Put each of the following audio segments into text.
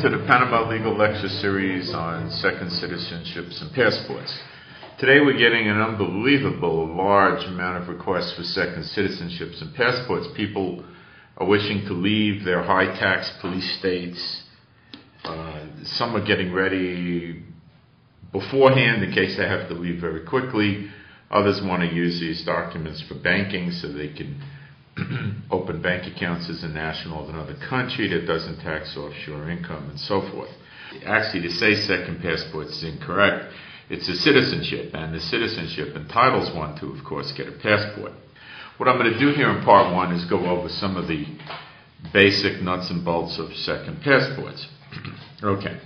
to the Panama Legal Lecture Series on second citizenships and passports. Today we're getting an unbelievable large amount of requests for second citizenships and passports. People are wishing to leave their high-tax police states. Some are getting ready beforehand in case they have to leave very quickly. Others want to use these documents for banking so they can open bank accounts as a national of another country that doesn't tax offshore income and so forth. Actually, to say second passport is incorrect. It's a citizenship, and the citizenship entitles one to, of course, get a passport. What I'm going to do here in part one is go over some of the basic nuts and bolts of second passports. Okay.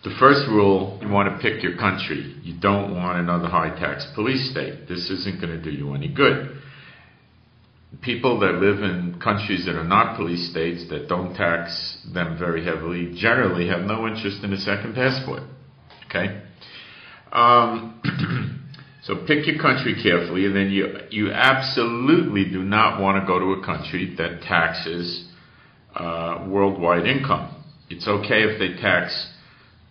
The first rule, you want to pick your country. You don't want another high-tax police state. This isn't going to do you any good. People that live in countries that are not police states, that don't tax them very heavily, generally have no interest in a second passport. Okay? So pick your country carefully, and then you absolutely do not want to go to a country that taxes worldwide income. It's okay if they tax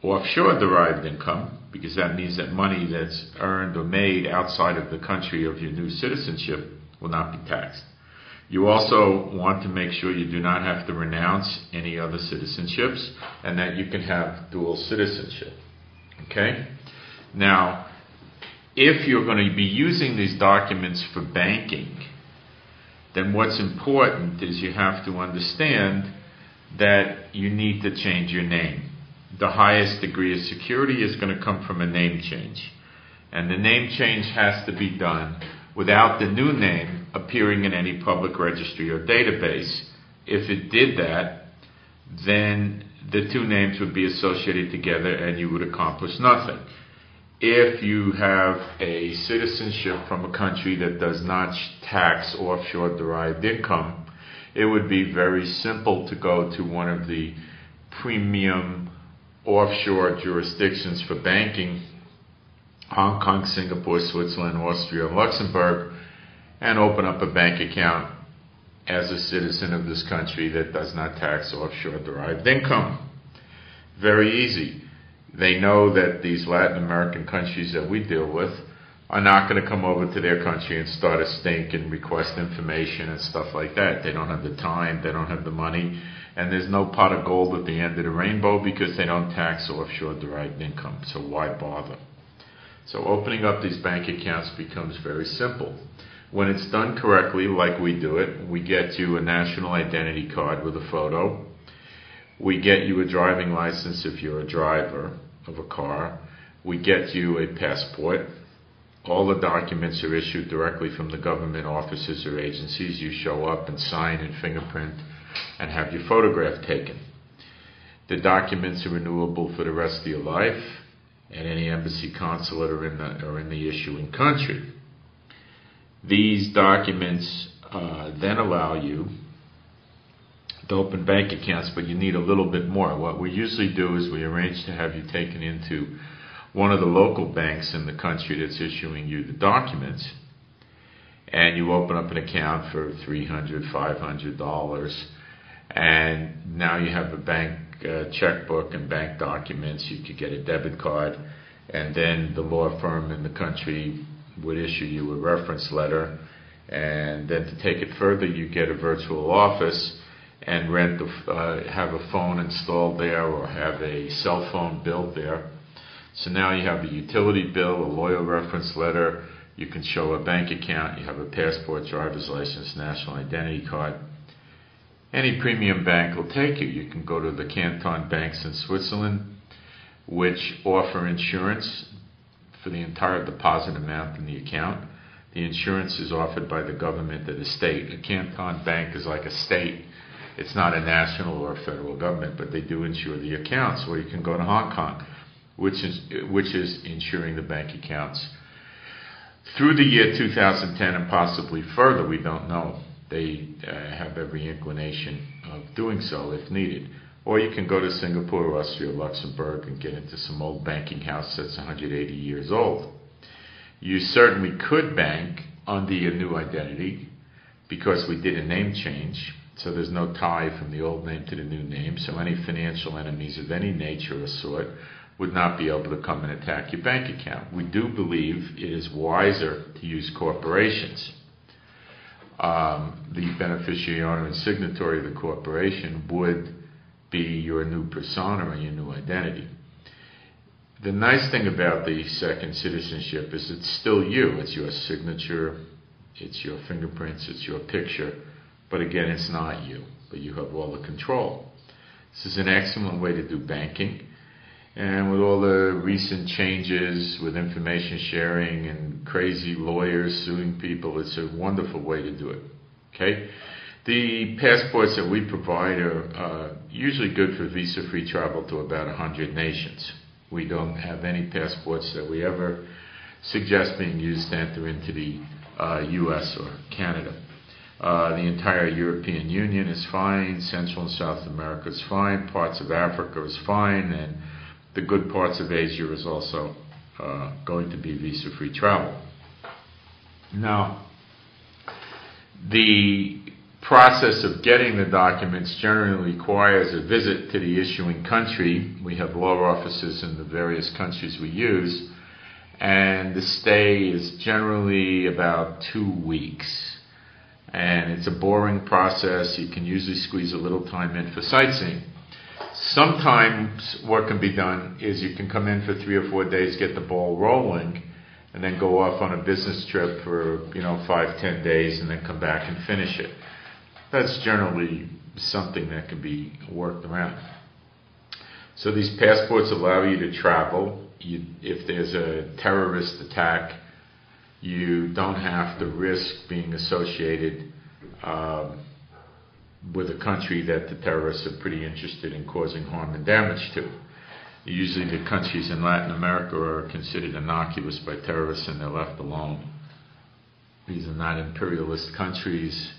offshore derived income, because that means that money that's earned or made outside of the country of your new citizenship will not be taxed. You also want to make sure you do not have to renounce any other citizenships and that you can have dual citizenship. Okay? Now, if you're going to be using these documents for banking, then what's important is you have to understand that you need to change your name. The highest degree of security is going to come from a name change. And the name change has to be done without the new name appearing in any public registry or database. If it did that, then the two names would be associated together and you would accomplish nothing. If you have a citizenship from a country that does not tax offshore derived income, it would be very simple to go to one of the premium offshore jurisdictions for banking, Hong Kong, Singapore, Switzerland, Austria, and Luxembourg, and open up a bank account as a citizen of this country that does not tax offshore derived income. Very easy. They know that these Latin American countries that we deal with are not going to come over to their country and start a stink and request information and stuff like that. They don't have the time, they don't have the money, and there's no pot of gold at the end of the rainbow because they don't tax offshore derived income. So why bother? So opening up these bank accounts becomes very simple. When it's done correctly, like we do it, we get you a national identity card with a photo. We get you a driving license if you're a driver of a car. We get you a passport. All the documents are issued directly from the government offices or agencies. You show up and sign and fingerprint and have your photograph taken. The documents are renewable for the rest of your life at any embassy, consulate, or in the issuing country. These documents then allow you to open bank accounts, but you need a little bit more. What we usually do is we arrange to have you taken into one of the local banks in the country that's issuing you the documents, and you open up an account for $300, $500, and now you have a bank checkbook and bank documents. You could get a debit card, and then the law firm in the country would issue you a reference letter, and then to take it further, you get a virtual office and have a phone installed there or have a cell phone built there. So now you have a utility bill, a lawyer reference letter, you can show a bank account, you have a passport, driver's license, national identity card. Any premium bank will take you. You can go to the Canton banks in Switzerland, which offer insurance for the entire deposit amount in the account. The insurance is offered by the government of the state. A Canton bank is like a state. It's not a national or a federal government, but they do insure the accounts. Or you can go to Hong Kong, which is insuring the bank accounts. Through the year 2010 and possibly further, we don't know. They have every inclination of doing so if needed. Or you can go to Singapore, Austria, Luxembourg and get into some old banking house that's 180 years old. You certainly could bank under your new identity because we did a name change. So there's no tie from the old name to the new name. So any financial enemies of any nature or sort would not be able to come and attack your bank account. We do believe it is wiser to use corporations. The beneficiary owner and signatory of the corporation would be your new persona or your new identity. The nice thing about the second citizenship is it's still you. It's your signature, it's your fingerprints, it's your picture. But again, it's not you, but you have all the control. This is an excellent way to do banking. And with all the recent changes with information sharing and crazy lawyers suing people, it's a wonderful way to do it. Okay? The passports that we provide are usually good for visa-free travel to about 100 nations. We don't have any passports that we ever suggest being used to enter into the U.S. or Canada. The entire European Union is fine, Central and South America is fine, parts of Africa is fine, and the good parts of Asia is also going to be visa-free travel. Now, the process of getting the documents generally requires a visit to the issuing country. We have law offices in the various countries we use, and the stay is generally about 2 weeks. And it's a boring process. You can usually squeeze a little time in for sightseeing. Sometimes what can be done is you can come in for 3 or 4 days, get the ball rolling, and then go off on a business trip for 5-10 days, and then come back and finish it. That's generally something that can be worked around. So these passports allow you to travel. If there's a terrorist attack, you don't have to risk being associated with a country that the terrorists are pretty interested in causing harm and damage to. Usually the countries in Latin America are considered innocuous by terrorists and they're left alone. These are not imperialist countries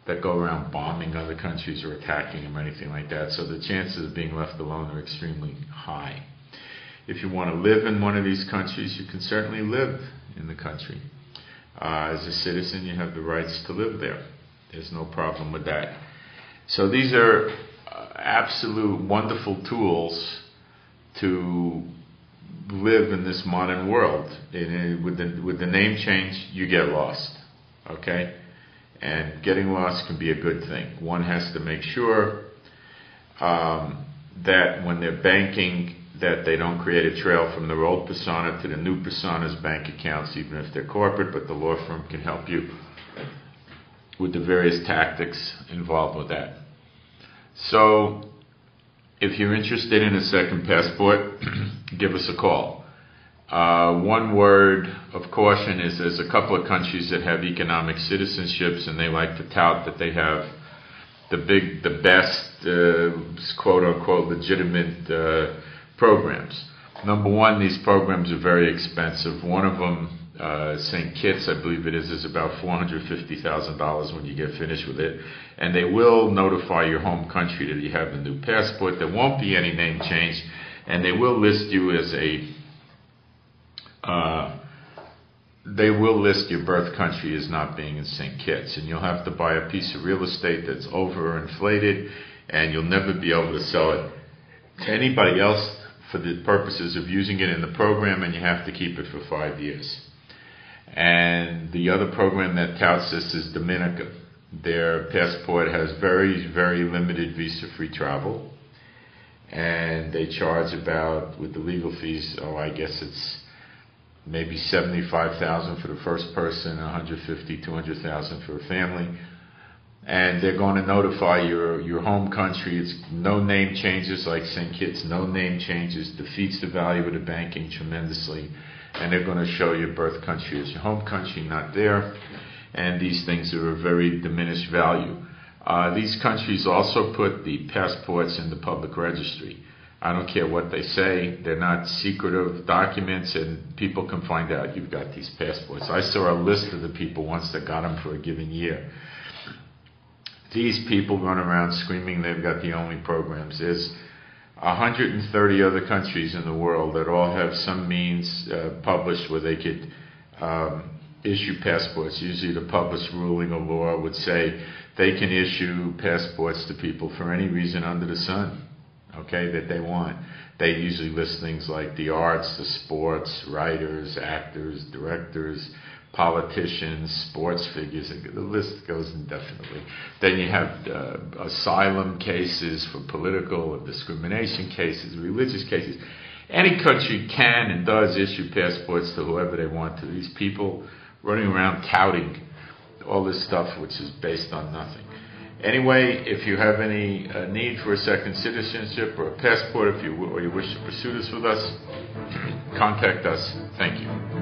that go around bombing other countries or attacking them or anything like that. So the chances of being left alone are extremely high. If you want to live in one of these countries, you can certainly live in the country. As a citizen, you have the rights to live there. There's no problem with that. So these are absolute wonderful tools to live in this modern world. With the name change, you get lost. Okay? And getting lost can be a good thing. One has to make sure that when they're banking, that they don't create a trail from their old persona to the new persona's bank accounts, even if they're corporate, but the law firm can help you with the various tactics involved with that. So, if you're interested in a second passport, give us a call. One word of caution is there's a couple of countries that have economic citizenships and they like to tout that they have the best, quote-unquote, legitimate programs. Number one, these programs are very expensive. One of them, St. Kitts, I believe it is about $450,000 when you get finished with it. And they will notify your home country that you have a new passport. There won't be any name change. And they will list you as they will list your birth country as not being in St. Kitts. And you'll have to buy a piece of real estate that's overinflated. And you'll never be able to sell it to anybody else for the purposes of using it in the program, and you have to keep it for 5 years. And the other program that touts this is Dominica. Their passport has very, very limited visa-free travel, and they charge about, with the legal fees, I guess it's maybe $75,000 for the first person, $150,000, $200,000 for a family. And they're going to notify your home country. It's no name changes like St. Kitts. No name changes defeats the value of the banking tremendously. And they're going to show your birth country as your home country, not there. And these things are of very diminished value. These countries also put the passports in the public registry. I don't care what they say. They're not secretive documents, and people can find out you've got these passports. I saw a list of the people once that got them for a given year. These people run around screaming they've got the only programs. There's 130 other countries in the world that all have some means published where they could issue passports. Usually the published ruling of law would say they can issue passports to people for any reason under the sun, okay, that they want. They usually list things like the arts, the sports, writers, actors, directors, politicians, sports figures. The list goes indefinitely. Then you have asylum cases for political or discrimination cases, religious cases. Any country can and does issue passports to whoever they want, to these people running around touting all this stuff which is based on nothing. Anyway, if you have any need for a second citizenship or a passport, or you wish to pursue this with us, contact us. Thank you.